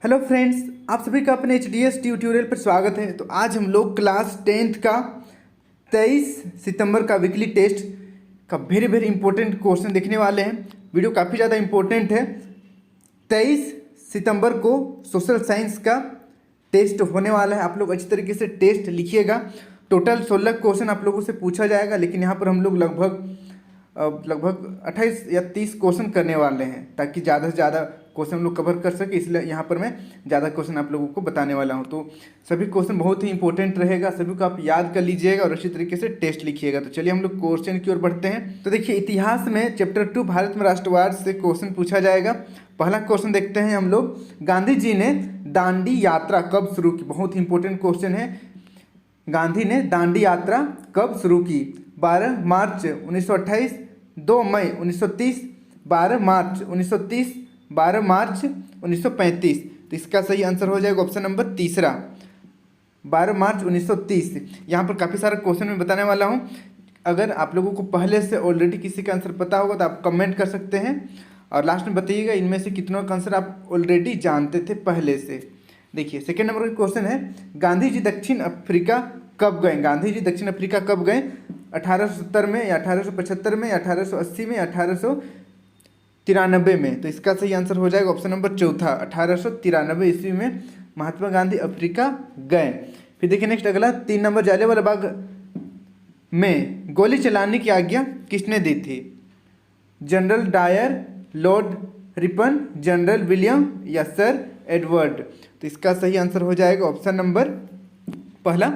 Hello friends, आप सभी का अपने एच ट्यूटोरियल पर स्वागत है। तो आज हम लोग क्लास 10th का 23 सितंबर का वीकली टेस्ट का वेरी इंपॉर्टेंट क्वेश्चन देखने वाले हैं। वीडियो काफ़ी ज़्यादा इंपॉर्टेंट है। 23 सितंबर को सोशल साइंस का टेस्ट होने वाला है। आप लोग अच्छी तरीके से टेस्ट लिखिएगा। टोटल 16 क्वेश्चन आप लोगों से पूछा जाएगा, लेकिन यहाँ पर हम लोग लगभग 28 या 30 क्वेश्चन करने वाले हैं, ताकि ज़्यादा से ज़्यादा क्वेश्चन हम लोग कवर कर सके। इसलिए यहाँ पर मैं ज़्यादा क्वेश्चन आप लोगों को बताने वाला हूँ। तो सभी क्वेश्चन बहुत ही इंपॉर्टेंट रहेगा, सभी को आप याद कर लीजिएगा और अच्छी तरीके से टेस्ट लिखिएगा। तो चलिए हम लोग क्वेश्चन की ओर बढ़ते हैं। तो देखिए, इतिहास में चैप्टर 2 भारत में राष्ट्रवाद से क्वेश्चन पूछा जाएगा। पहला क्वेश्चन देखते हैं हम लोग। गांधी जी ने दांडी यात्रा कब शुरू की? बहुत ही इंपॉर्टेंट क्वेश्चन है। गांधी ने दांडी यात्रा कब शुरू की? 12 मार्च 1928, 2 मई 1930, 12 मार्च 1930, 12 मार्च 1935। तो इसका सही आंसर हो जाएगा ऑप्शन नंबर तीसरा, 12 मार्च 1930। यहाँ पर काफ़ी सारा क्वेश्चन मैं बताने वाला हूँ। अगर आप लोगों को पहले से ऑलरेडी किसी का आंसर पता होगा तो आप कमेंट कर सकते हैं और लास्ट में बताइएगा इनमें से कितनों का आंसर आप ऑलरेडी जानते थे पहले से। देखिए, सेकेंड नंबर का क्वेश्चन है, गांधी जी दक्षिण अफ्रीका कब गए? गांधी जी दक्षिण अफ्रीका कब गए? 1870 में या 1875 में या 1880 में, 1893 में। तो इसका सही आंसर हो जाएगा ऑप्शन नंबर चौथा, 1893 ईस्वी में महात्मा गांधी अफ्रीका गए। फिर देखिए नेक्स्ट अगला 3 नंबर, जालियांवाला बाग में गोली चलाने की आज्ञा किसने दी थी? General Dyer, lord Ripon, general William या सर एडवर्ड? तो इसका सही आंसर हो जाएगा ऑप्शन नंबर पहला,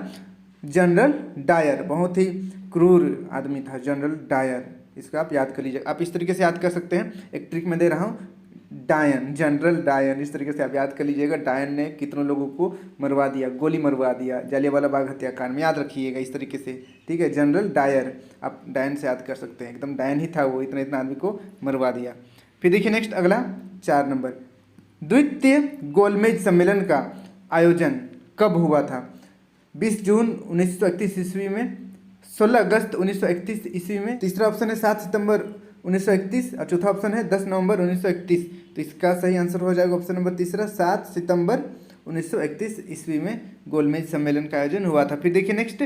जनरल डायर। बहुत ही क्रूर आदमी था जनरल डायर, इसको आप याद कर लीजिए। आप इस तरीके से याद कर सकते हैं, एक ट्रिक मैं दे रहा हूँ, डायन, जनरल डायन, इस तरीके से आप याद कर लीजिएगा। डायन ने कितनों लोगों को मरवा दिया, गोली मरवा दिया जालियांवाला बाग हत्याकांड में, याद रखिएगा इस तरीके से, ठीक है। जनरल डायर, आप डायन से याद कर सकते हैं, एकदम डायन ही था वो, इतना आदमी को मरवा दिया। फिर देखिए नेक्स्ट अगला 4 नंबर, द्वितीय गोलमेज सम्मेलन का आयोजन कब हुआ था? 20 जून 1931 ईस्वी में, 16 अगस्त 1931 ईस्वी में। तीसरा ऑप्शन है 7 सितंबर 1931 और चौथा ऑप्शन है 10 नवंबर 1931। तो इसका सही आंसर हो जाएगा ऑप्शन नंबर तीसरा, 7 सितंबर 1931 ईस्वी में गोलमेज सम्मेलन का आयोजन हुआ था। फिर देखिए नेक्स्ट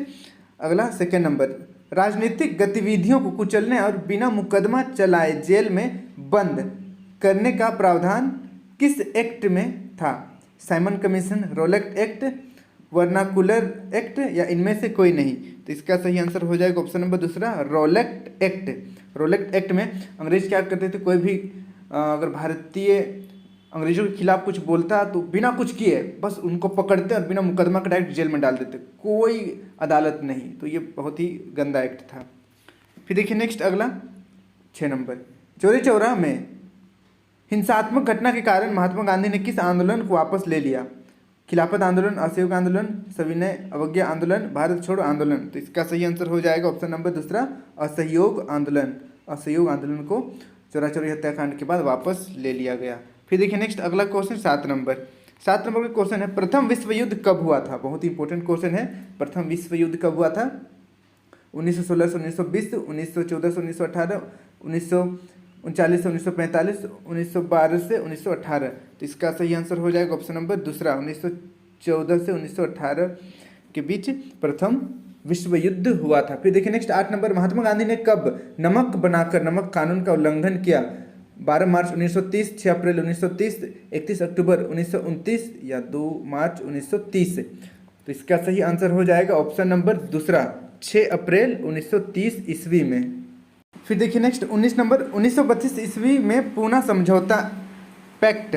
अगला सेकेंड नंबर, राजनीतिक गतिविधियों को कुचलने और बिना मुकदमा चलाए जेल में बंद करने का प्रावधान किस एक्ट में था? Simon commission, रोलेक्ट act, vernacular act या इनमें से कोई नहीं? तो इसका सही आंसर हो जाएगा ऑप्शन नंबर दूसरा, रोलेक्ट एक्ट। रोलेक्ट एक्ट में अंग्रेज क्या करते थे, कोई भी अगर भारतीय अंग्रेजों के खिलाफ कुछ बोलता तो बिना कुछ किए बस उनको पकड़ते और बिना मुकदमा के डायरेक्ट जेल में डाल देते, कोई अदालत नहीं। तो ये बहुत ही गंदा एक्ट था। फिर देखिए नेक्स्ट अगला 6 नंबर, चौरी चौरा में हिंसात्मक घटना के कारण महात्मा गांधी ने किस आंदोलन को वापस ले लिया? खिलाफत आंदोलन, असहयोग आंदोलन, सविनय अवज्ञा आंदोलन, भारत छोड़ो आंदोलन? तो इसका सही आंसर हो जाएगा ऑप्शन नंबर दूसरा, असहयोग आंदोलन। असहयोग आंदोलन को चौरा चौरी हत्याकांड के बाद वापस ले लिया गया। फिर देखिए नेक्स्ट अगला क्वेश्चन 7 नंबर। 7 नंबर का क्वेश्चन है, प्रथम विश्व युद्ध कब हुआ था? बहुत ही इंपॉर्टेंट क्वेश्चन है। प्रथम विश्व युद्ध कब हुआ था? 1916 से 1920, 1914 से 1918, 1939 से 1945, 1912 से 1918। तो इसका सही आंसर हो जाएगा ऑप्शन नंबर दूसरा, 1914 से 1918 के बीच प्रथम विश्व युद्ध हुआ था। फिर देखिए नेक्स्ट 8 नंबर, महात्मा गांधी ने कब नमक बनाकर नमक कानून का उल्लंघन किया? 12 मार्च 1930, 6 अप्रैल 1930, 31 अक्टूबर 1929 या 2 मार्च 1930? तो इसका सही आंसर हो जाएगा ऑप्शन नंबर दूसरा, 6 अप्रैल 1930 ईस्वी में। फिर देखिए नेक्स्ट 19 नंबर, 1932 ईस्वी में पूना समझौता पैक्ट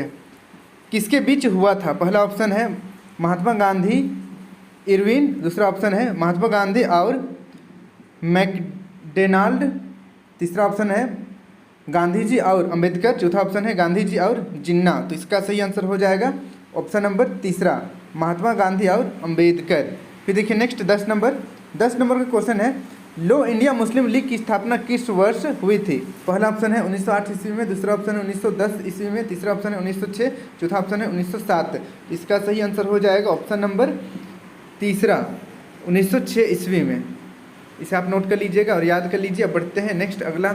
किसके बीच हुआ था? पहला ऑप्शन है महात्मा गांधी इरविन, दूसरा ऑप्शन है महात्मा गांधी और मैकडोनाल्ड, तीसरा ऑप्शन है गांधी जी और अंबेडकर, चौथा ऑप्शन है गांधी जी और जिन्ना। तो इसका सही आंसर हो जाएगा ऑप्शन नंबर तीसरा, महात्मा गांधी और अंबेडकर। फिर देखिए नेक्स्ट 10 नंबर। 10 नंबर का क्वेश्चन है, लो इंडिया मुस्लिम लीग की स्थापना किस वर्ष हुई थी? पहला ऑप्शन है 1908 ईस्वी में, दूसरा ऑप्शन है 1910 ईस्वी में, तीसरा ऑप्शन है 1906, चौथा ऑप्शन है 1907। इसका सही आंसर हो जाएगा ऑप्शन नंबर तीसरा, 1906 ईस्वी में। इसे आप नोट कर लीजिएगा और याद कर लीजिए। अब बढ़ते हैं नेक्स्ट अगला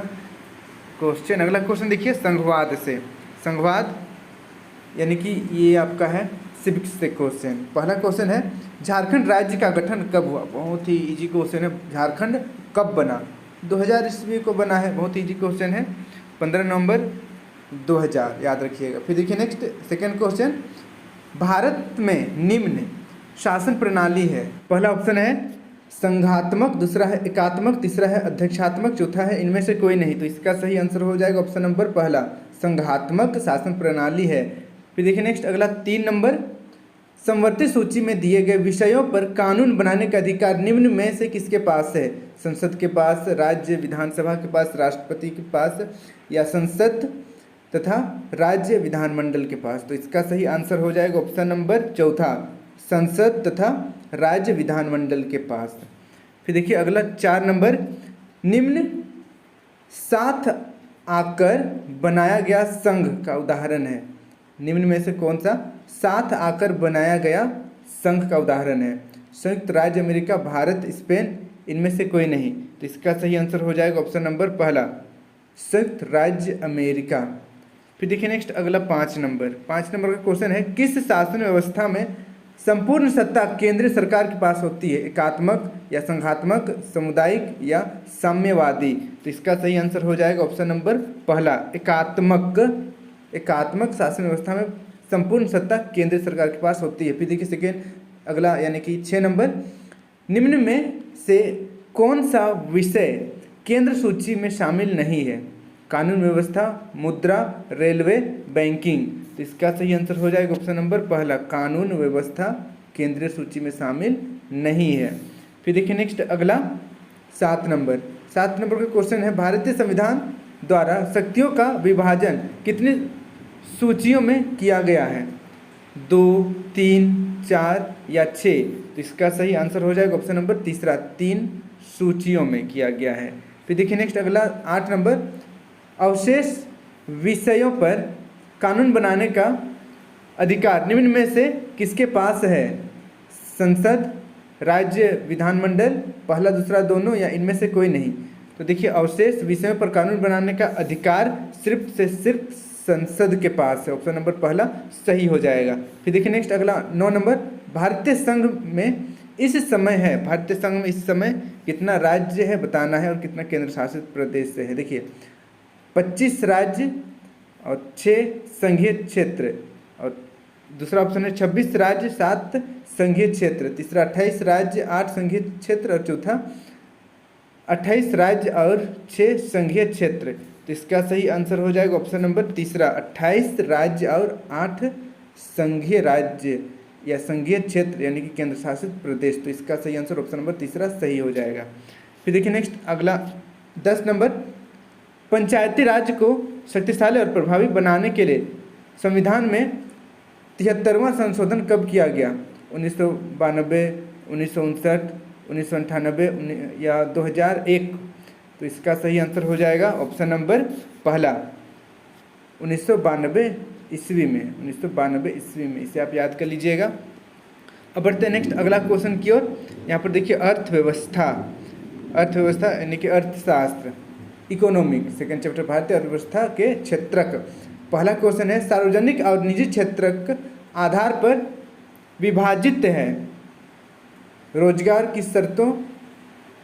क्वेश्चन। अगला क्वेश्चन देखिए संघवाद से। संघवाद यानी कि ये आपका है सिविक्स से क्वेश्चन। पहला क्वेश्चन है झारखंड राज्य का गठन कब हुआ। बहुत ही इजी क्वेश्चन है। झारखंड कब बना? 2000 ईस्वी को बना है। बहुत इजी क्वेश्चन है। 15 नवंबर 2000 याद रखिएगा। फिर देखिए नेक्स्ट सेकेंड क्वेश्चन, भारत में निम्न शासन प्रणाली है। पहला ऑप्शन है संघात्मक, दूसरा है एकात्मक, तीसरा है अध्यक्षात्मक, चौथा है इनमें से कोई नहीं। तो इसका सही आंसर हो जाएगा ऑप्शन नंबर पहला, संघात्मक शासन प्रणाली है। फिर देखिए नेक्स्ट अगला 3 नंबर, समवर्ती सूची में दिए गए विषयों पर कानून बनाने का अधिकार निम्न में से किसके पास है? संसद के पास, राज्य विधानसभा के पास, राष्ट्रपति के पास, या संसद तथा राज्य विधानमंडल के पास। तो इसका सही आंसर हो जाएगा ऑप्शन नंबर चौथा, संसद तथा राज्य विधानमंडल के पास। फिर देखिए अगला 4 नंबर, निम्न साथ आकर बनाया गया संघ का उदाहरण है। निम्न में से कौन सा साथ आकर बनाया गया संघ का उदाहरण है? संयुक्त राज्य अमेरिका, भारत, स्पेन, इनमें से कोई नहीं। तो इसका सही आंसर हो जाएगा ऑप्शन नंबर पहला, संयुक्त राज्य अमेरिका। फिर देखिए नेक्स्ट अगला 5 नंबर का क्वेश्चन है, किस शासन व्यवस्था में संपूर्ण सत्ता केंद्रीय सरकार के पास होती है? एकात्मक या संघात्मक, सामुदायिक या साम्यवादी? तो इसका सही आंसर हो जाएगा ऑप्शन नंबर पहला, एकात्मक शासन व्यवस्था में संपूर्ण सत्ता केंद्रीय सरकार के पास होती है। फिर देखिए सेकेंड अगला यानी कि 6 नंबर, निम्न में से कौन सा विषय केंद्र सूची में शामिल नहीं है? कानून व्यवस्था, मुद्रा, रेलवे, बैंकिंग? तो इसका सही आंसर हो जाएगा ऑप्शन नंबर पहला, कानून व्यवस्था केंद्रीय सूची में शामिल नहीं है। फिर देखिए नेक्स्ट अगला 7 नंबर का क्वेश्चन है, भारतीय संविधान द्वारा शक्तियों का विभाजन कितनी सूचियों में किया गया है? 2, 3, 4 या 6? तो इसका सही आंसर हो जाएगा ऑप्शन नंबर तीसरा, 3 सूचियों में किया गया है। फिर देखिए नेक्स्ट अगला 8 नंबर, अवशेष विषयों पर कानून बनाने का अधिकार निम्न में से किसके पास है? संसद, राज्य विधानमंडल, पहला दूसरा दोनों, या इनमें से कोई नहीं? तो देखिए अवशेष विषयों पर कानून बनाने का अधिकार सिर्फ से सिर्फ संसद के पास है। ऑप्शन नंबर पहला सही हो जाएगा। फिर देखिए नेक्स्ट अगला 9 नंबर, भारतीय संघ में इस समय कितना राज्य है बताना है और कितना केंद्र शासित प्रदेश से है। देखिए 25 राज्य और 6 संघीय क्षेत्र, और दूसरा ऑप्शन है 26 राज्य 7 संघीय क्षेत्र, तीसरा 28 राज्य 8 संघीय क्षेत्र, और चौथा 28 राज्य और 6 संघीय क्षेत्र। तो इसका सही आंसर हो जाएगा ऑप्शन नंबर तीसरा, 28 राज्य और 8 संघीय राज्य या संघीय क्षेत्र यानी कि केंद्र शासित प्रदेश। तो इसका सही आंसर ऑप्शन नंबर तीसरा सही हो जाएगा। फिर देखिए नेक्स्ट अगला 10 नंबर, पंचायती राज को शक्तिशाली और प्रभावी बनाने के लिए संविधान में 73वां संशोधन कब किया गया? 1992, 1959, 1998 या 2001? तो इसका सही आंसर हो जाएगा ऑप्शन नंबर पहला, 1992 ईस्वी में। 1992 ईस्वी में, इसे आप याद कर लीजिएगा। अब बढ़ते हैं नेक्स्ट अगला क्वेश्चन की ओर। यहाँ पर देखिए अर्थव्यवस्था यानी कि अर्थशास्त्र, इकोनॉमिक, सेकेंड चैप्टर भारतीय अर्थव्यवस्था के क्षेत्रक। पहला क्वेश्चन है, सार्वजनिक और निजी क्षेत्रक आधार पर विभाजित है रोजगार की शर्तों,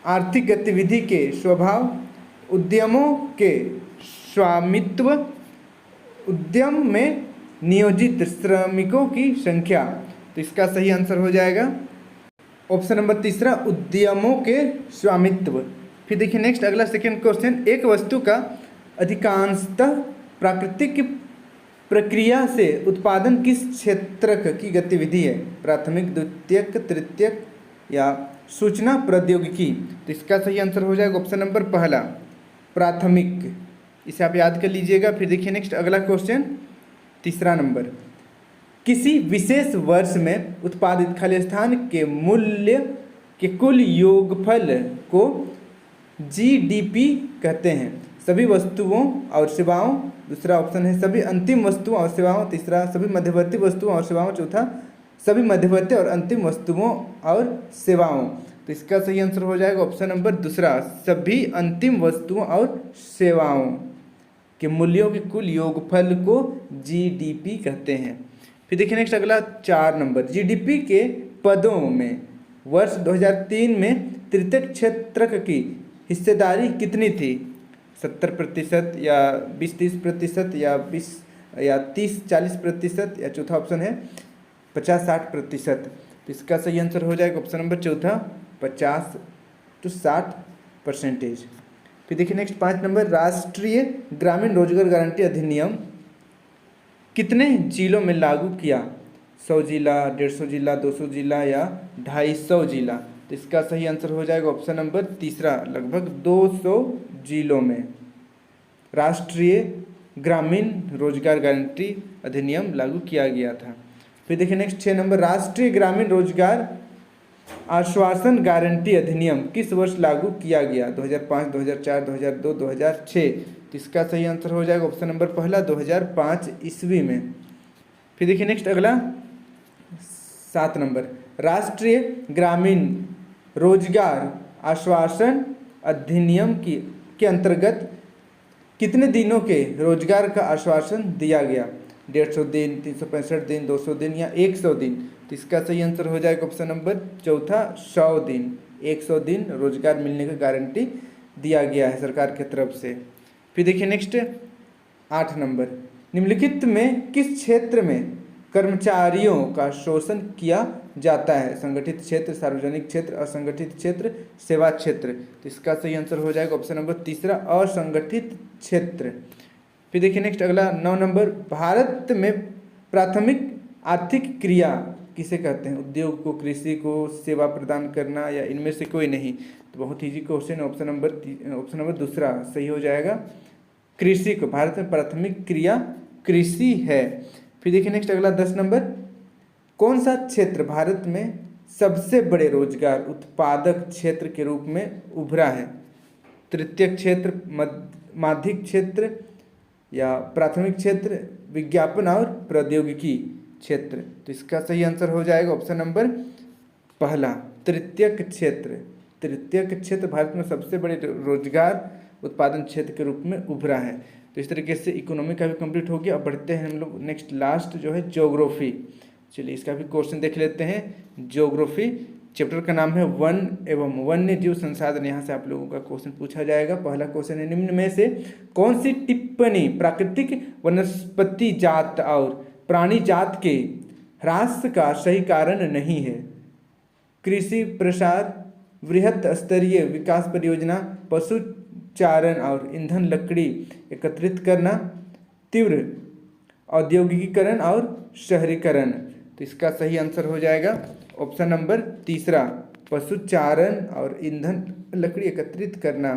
आर्थिक गतिविधि के स्वभाव, उद्यमों के स्वामित्व, उद्यम में नियोजित श्रमिकों की संख्या। तो इसका सही आंसर हो जाएगा ऑप्शन नंबर तीसरा, उद्यमों के स्वामित्व। फिर देखिए नेक्स्ट अगला सेकेंड क्वेश्चन, एक वस्तु का अधिकांशतः प्राकृतिक प्रक्रिया से उत्पादन किस क्षेत्रक की गतिविधि है? प्राथमिक, द्वितीयक, तृतीयक या सूचना प्रौद्योगिकी? तो इसका सही आंसर हो जाएगा ऑप्शन नंबर पहला, प्राथमिक। इसे आप याद कर लीजिएगा। फिर देखिए नेक्स्ट अगला क्वेश्चन, तीसरा नंबर, किसी विशेष वर्ष में उत्पादित खालिस्तान के मूल्य के कुल योगफल को जीडीपी कहते हैं। सभी वस्तुओं और सेवाओं, दूसरा ऑप्शन है सभी अंतिम वस्तुओं और सेवाओं, तीसरा सभी मध्यवर्ती वस्तुओं और सेवाओं, चौथा सभी मध्यवर्ती और अंतिम वस्तुओं और सेवाओं। तो इसका सही आंसर हो जाएगा ऑप्शन नंबर दूसरा, सभी अंतिम वस्तुओं और सेवाओं। के मूल्यों के कुल योगफल को जीडीपी कहते हैं। फिर देखिए नेक्स्ट अगला 4 नंबर, जीडीपी के पदों में वर्ष 2003 में तृतीयक क्षेत्रक की हिस्सेदारी कितनी थी? 70% या 20-30% या 30-40%, या चौथा ऑप्शन है 50-60%। तो इसका सही आंसर हो जाएगा ऑप्शन नंबर चौथा 50-60%। फिर देखिए नेक्स्ट 5 नंबर, राष्ट्रीय ग्रामीण रोजगार गारंटी अधिनियम कितने जिलों में लागू किया? 100 जिला, 150 जिला, 200 जिला या 250 जिला? तो इसका सही आंसर हो जाएगा ऑप्शन नंबर तीसरा, लगभग 200 जिलों में राष्ट्रीय ग्रामीण रोजगार गारंटी अधिनियम लागू किया गया था। फिर देखिए नेक्स्ट 6 नंबर, राष्ट्रीय ग्रामीण रोजगार आश्वासन गारंटी अधिनियम किस वर्ष लागू किया गया? 2005, 2004, 2002, 2006? तो इसका सही आंसर हो जाएगा ऑप्शन नंबर पहला 2005 ईस्वी में। फिर देखिए नेक्स्ट अगला 7 नंबर, राष्ट्रीय ग्रामीण रोजगार आश्वासन अधिनियम के अंतर्गत कितने दिनों के रोजगार का आश्वासन दिया गया? 150 दिन, 365 दिन, 200 दिन या 100 दिन? तो इसका सही आंसर हो जाएगा ऑप्शन नंबर चौथा 100 दिन। 100 दिन रोजगार मिलने का गारंटी दिया गया है सरकार की तरफ से। फिर देखिए नेक्स्ट 8 नंबर, निम्नलिखित में किस क्षेत्र में कर्मचारियों का शोषण किया जाता है? संगठित क्षेत्र, सार्वजनिक क्षेत्र, असंगठित क्षेत्र, सेवा क्षेत्र? तो इसका सही आंसर हो जाएगा ऑप्शन नंबर तीसरा असंगठित क्षेत्र। फिर देखिए नेक्स्ट अगला 9 नंबर, भारत में प्राथमिक आर्थिक क्रिया किसे कहते हैं? उद्योग को, कृषि को, सेवा प्रदान करना या इनमें से कोई नहीं? तो बहुत ईजी क्वेश्चन, ऑप्शन नंबर दूसरा सही हो जाएगा, कृषि को। भारत में प्राथमिक क्रिया कृषि है। फिर देखिए नेक्स्ट अगला 10 नंबर, कौन सा क्षेत्र भारत में सबसे बड़े रोजगार उत्पादक क्षेत्र के रूप में उभरा है? तृतीयक क्षेत्र, माध्यिक क्षेत्र या प्राथमिक क्षेत्र, विज्ञापन और प्रौद्योगिकी क्षेत्र? तो इसका सही आंसर हो जाएगा ऑप्शन नंबर पहला तृतीयक क्षेत्र। तृतीयक क्षेत्र भारत में सबसे बड़े रोजगार उत्पादन क्षेत्र के रूप में उभरा है। तो इस तरीके से इकोनॉमी का भी कंप्लीट हो गया। अब बढ़ते हैं हम लोग नेक्स्ट लास्ट जो है ज्योग्राफी। चलिए इसका भी क्वेश्चन देख लेते हैं। ज्योग्राफी चैप्टर का नाम है वन एवं वन्य जीव संसाधन। यहाँ से आप लोगों का क्वेश्चन पूछा जाएगा। पहला क्वेश्चन है, निम्न में से कौन सी टिप्पणी प्राकृतिक वनस्पति जात और प्राणी जात के ह्रास का सही कारण नहीं है? कृषि प्रसार, वृहत स्तरीय विकास परियोजना, पशु चारण और ईंधन लकड़ी एकत्रित करना, तीव्र औद्योगिकीकरण और शहरीकरण? तो इसका सही आंसर हो जाएगा ऑप्शन नंबर तीसरा पशुचारण और ईंधन लकड़ी एकत्रित करना।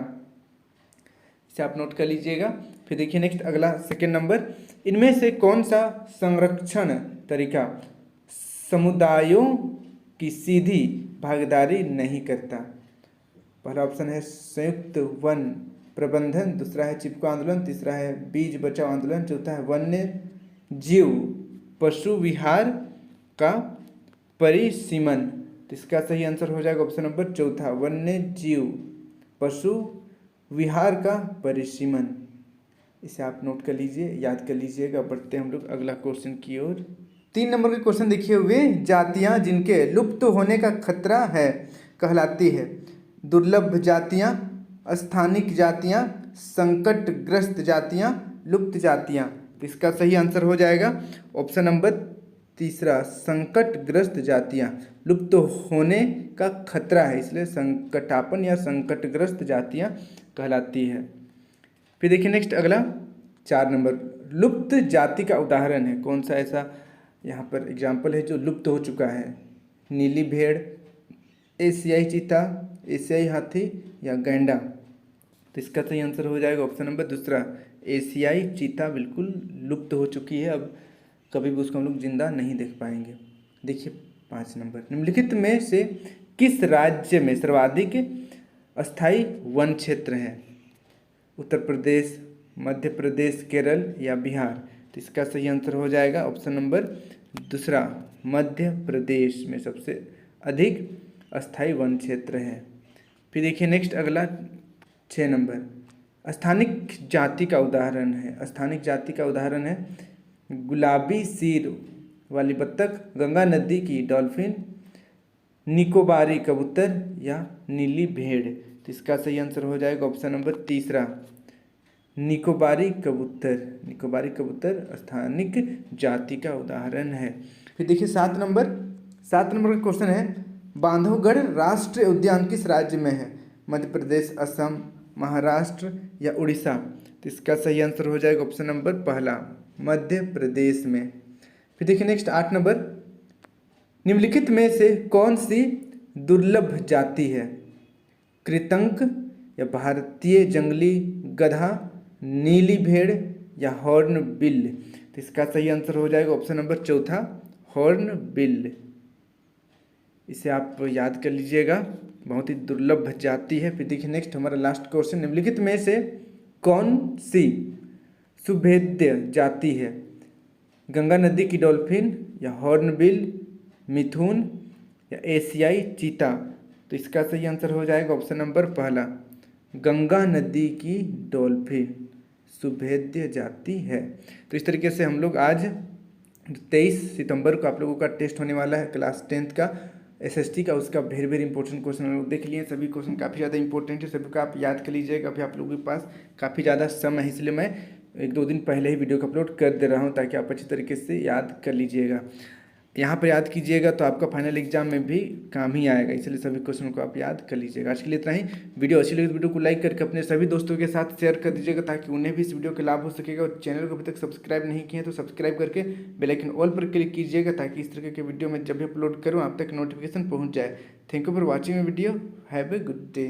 इसे आप नोट कर लीजिएगा। फिर देखिए नेक्स्ट अगला सेकेंड नंबर, इनमें से कौन सा संरक्षण तरीका समुदायों की सीधी भागीदारी नहीं करता? पहला ऑप्शन है संयुक्त वन प्रबंधन, दूसरा है चिपको आंदोलन, तीसरा है बीज बचाओ आंदोलन, चौथा है वन्य जीव पशु विहार का परिसीमन। तो इसका सही आंसर हो जाएगा ऑप्शन नंबर चौथा वन्य जीव पशु विहार का परिसीमन। इसे आप नोट कर लीजिए, याद कर लीजिएगा। बढ़ते हैं हम लोग अगला क्वेश्चन की ओर। 3 नंबर के क्वेश्चन देखिए, वे जातियां जिनके लुप्त होने का खतरा है कहलाती है? दुर्लभ जातियां, स्थानिक जातियां, संकटग्रस्त जातियां, लुप्त जातियां? तो इसका सही आंसर हो जाएगा ऑप्शन नंबर तीसरा संकटग्रस्त जातियां। लुप्त होने का खतरा है इसलिए संकटापन या संकटग्रस्त जातियां कहलाती है। फिर देखिए नेक्स्ट अगला 4 नंबर, लुप्त जाति का उदाहरण है कौन सा? ऐसा यहाँ पर एग्जाम्पल है जो लुप्त हो चुका है। नीली भेड़, एशियाई चीता, एशियाई हाथी या गैंडा? तो इसका सही आंसर हो जाएगा ऑप्शन नंबर दूसरा एशियाई चीता बिल्कुल लुप्त हो चुकी है, अब कभी भी उसको हम लोग जिंदा नहीं देख पाएंगे। देखिए 5 नंबर, निम्नलिखित में से किस राज्य में सर्वाधिक अस्थायी वन क्षेत्र है? उत्तर प्रदेश, मध्य प्रदेश, केरल या बिहार? तो इसका सही आंसर हो जाएगा ऑप्शन नंबर दूसरा मध्य प्रदेश में सबसे अधिक अस्थायी वन क्षेत्र है। फिर देखिए नेक्स्ट अगला 6 नंबर, स्थानिक जाति का उदाहरण है, स्थानिक जाति का उदाहरण है गुलाबी सिर वाली बत्तख, गंगा नदी की डॉल्फिन, निकोबारी कबूतर या नीली भेड़। तो इसका सही आंसर हो जाएगा ऑप्शन नंबर तीसरा, निकोबारी कबूतर। निकोबारी कबूतर स्थानिक जाति का उदाहरण है। फिर देखिए 7 नंबर का क्वेश्चन है, बांधवगढ़ राष्ट्रीय उद्यान किस राज्य में है? मध्य प्रदेश, असम, महाराष्ट्र या उड़ीसा। तो इसका सही आंसर हो जाएगा ऑप्शन नंबर पहला, मध्य प्रदेश में। फिर देखिए नेक्स्ट 8 नंबर, निम्नलिखित में से कौन सी दुर्लभ जाति है? कृतंक या भारतीय जंगली गधा, नीली भेड़ या हॉर्न बिल। तो इसका सही आंसर हो जाएगा ऑप्शन नंबर चौथा, हॉर्न बिल। इसे आप याद कर लीजिएगा, बहुत ही दुर्लभ जाति है। फिर देखिए नेक्स्ट हमारा लास्ट क्वेश्चन, निम्नलिखित में से कौन सी सुभेद्य जाति है? गंगा नदी की डॉल्फिन या हॉर्नबिल, मिथुन या एशियाई चीता। तो इसका सही आंसर हो जाएगा ऑप्शन नंबर पहला, गंगा नदी की डॉल्फिन सुभेद्य जाति है। तो इस तरीके से हम लोग आज 23 सितंबर को आप लोगों का टेस्ट होने वाला है क्लास 10th का एसएसटी का, उसका वेरी वेरी इंपॉर्टेंट क्वेश्चन हम लोग देख लिए। सभी क्वेश्चन काफ़ी ज़्यादा इंपॉर्टेंट है, सभी को आप याद कर लीजिएगा। अभी आप लोगों के पास काफ़ी ज़्यादा समय है, इसलिए मैं 1-2 दिन पहले ही वीडियो को अपलोड कर दे रहा हूँ ताकि आप अच्छी तरीके से याद कर लीजिएगा। यहाँ पर याद कीजिएगा तो आपका फाइनल एग्जाम में भी काम ही आएगा, इसलिए सभी क्वेश्चन को आप याद कर लीजिएगा। आज के लिए इतना ही। वीडियो अच्छी लगी तो वीडियो को लाइक करके अपने सभी दोस्तों के साथ शेयर कर दीजिएगा ताकि उन्हें भी इस वीडियो का लाभ हो सकेगा। और चैनल को अभी तक सब्सक्राइब नहीं किए तो सब्सक्राइब करके बेल आइकन ऑल पर क्लिक कीजिएगा ताकि इस तरह के वीडियो में जब भी अपलोड करूँ आप तक नोटिफिकेशन पहुँच जाए। Thank you for watching video, have a good day.